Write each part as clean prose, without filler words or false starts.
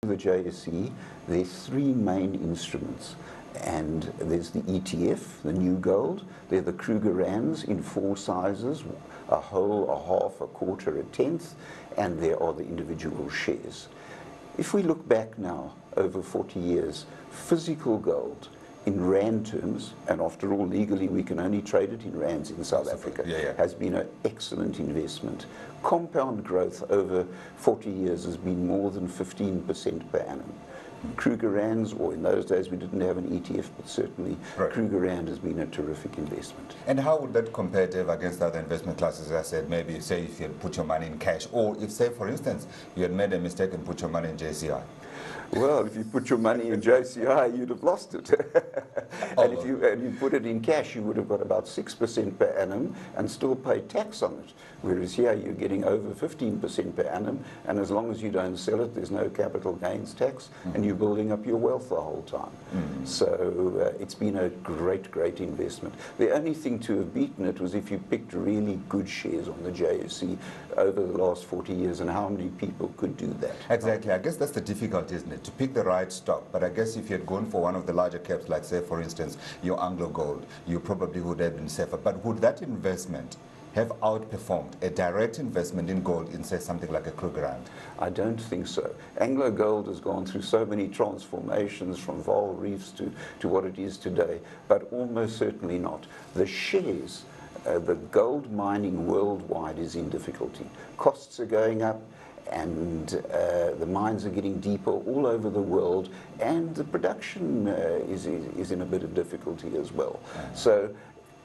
the JSE, there's three main instruments. And there's the ETF, the new gold. There are the Kruger Rands in four sizes, a whole, a half, a quarter, a tenth, and there are the individual shares. If we look back now over 40 years, physical gold in rand terms, and after all legally we can only trade it in rands in South Africa, has been an excellent investment. Compound growth over 40 years has been more than 15% per annum. Kruger Rands, or in those days we didn't have an ETF, but certainly Kruger Rand has been a terrific investment. And how would that compare, Dave, against other investment classes? As I said, maybe say if you had put your money in cash, or if, say, for instance, you had made a mistake and put your money in JCI. Well, if you put your money in JCI, you'd have lost it. And if you put it in cash, you would have got about 6% per annum and still pay tax on it. Whereas here, you're getting over 15% per annum, and as long as you don't sell it, there's no capital gains tax, and you're building up your wealth the whole time. So it's been a great, great investment. The only thing to have beaten it was if you picked really good shares on the JSE over the last 40 years, and how many people could do that? Exactly. I guess that's the difficulty, isn't it? To pick the right stock. But I guess if you had gone for one of the larger caps, like say, for instance, your Anglo Gold, you probably would have been safer. But would that investment have outperformed a direct investment in gold in, say, something like a Kruger Rand? I don't think so. Anglo Gold has gone through so many transformations from Vaal Reefs to what it is today, but almost certainly not. The shares, the gold mining worldwide is in difficulty. Costs are going up, and the mines are getting deeper all over the world, and the production is in a bit of difficulty as well. So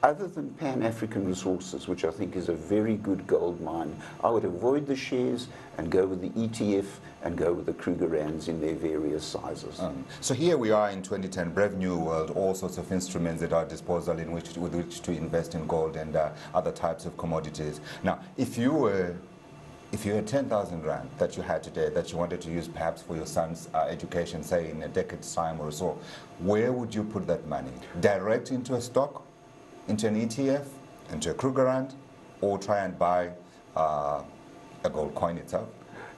other than Pan-African Resources, which I think is a very good gold mine, I would avoid the shares and go with the ETF and go with the Kruger Rands in their various sizes. So here we are in 2010, brave new world, all sorts of instruments at our disposal with which to invest in gold and other types of commodities. Now, if you had 10,000 Rand that you had today that you wanted to use perhaps for your son's education, say in a decade's time or so, where would you put that money? Direct into a stock, into an ETF, into a Kruger Rand, or try and buy a gold coin itself?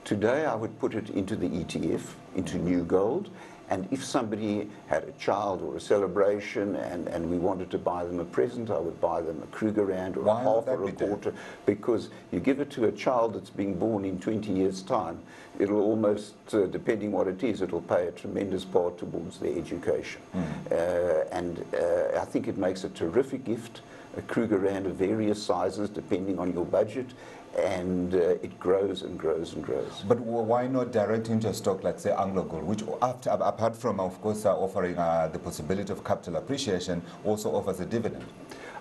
Today I would put it into the ETF, into new gold. And if somebody had a child or a celebration and we wanted to buy them a present, I would buy them a Kruger Rand or a half or a quarter, because you give it to a child that's being born in 20 years' time, it'll almost, depending what it is, it'll play a tremendous part towards their education. And I think it makes a terrific gift, a Kruger Rand of various sizes, depending on your budget, and it grows and grows and grows. But why not direct into a stock like, say, Anglo Gold, which apart from, of course, offering the possibility of capital appreciation, also offers a dividend?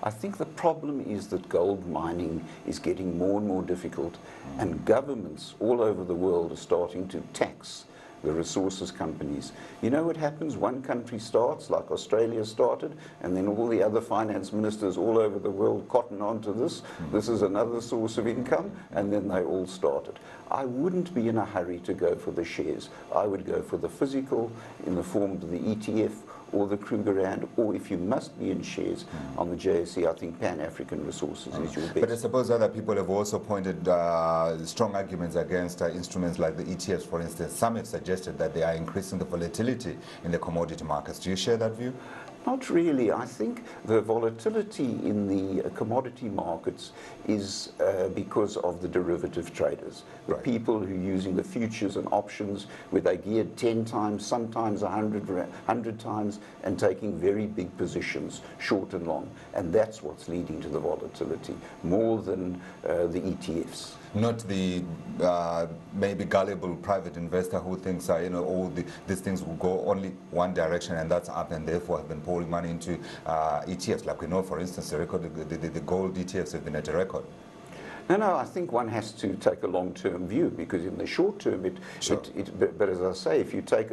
I think the problem is that gold mining is getting more and more difficult, and governments all over the world are starting to tax the resources companies. You know what happens? One country starts, like Australia started, and then all the other finance ministers all over the world cotton onto this. This is another source of income, and then they all started. I wouldn't be in a hurry to go for the shares. I would go for the physical in the form of the ETF or the Kruger Rand, or if you must be in shares on the JSE, I think Pan-African Resources is your best. But I suppose other people have also pointed strong arguments against instruments like the ETFs, for instance. Some have suggested that they are increasing the volatility in the commodity markets. Do you share that view? Not really. I think the volatility in the commodity markets is because of the derivative traders, the people who are using the futures and options where they geared 10 times, sometimes 100 times, and taking very big positions, short and long. And that's what's leading to the volatility, more than the ETFs. Not the maybe gullible private investor who thinks all these things will go only one direction, and that's up, and therefore have been pouring money into ETFs. Like we know, for instance, the gold ETFs have been at a record. No, I think one has to take a long-term view, because in the short term, but as I say, if you take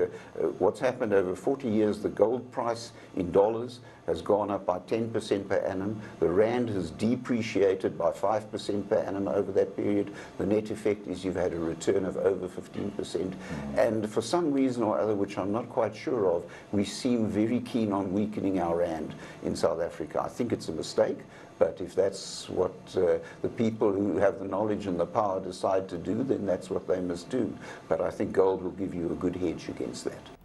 what's happened over 40 years, the gold price in dollars has gone up by 10% per annum. The rand has depreciated by 5% per annum over that period. The net effect is you've had a return of over 15%. And for some reason or other, which I'm not quite sure of, we seem very keen on weakening our rand in South Africa. I think it's a mistake. But if that's what the people who have the knowledge and the power decide to do, then that's what they must do. But I think gold will give you a good hedge against that.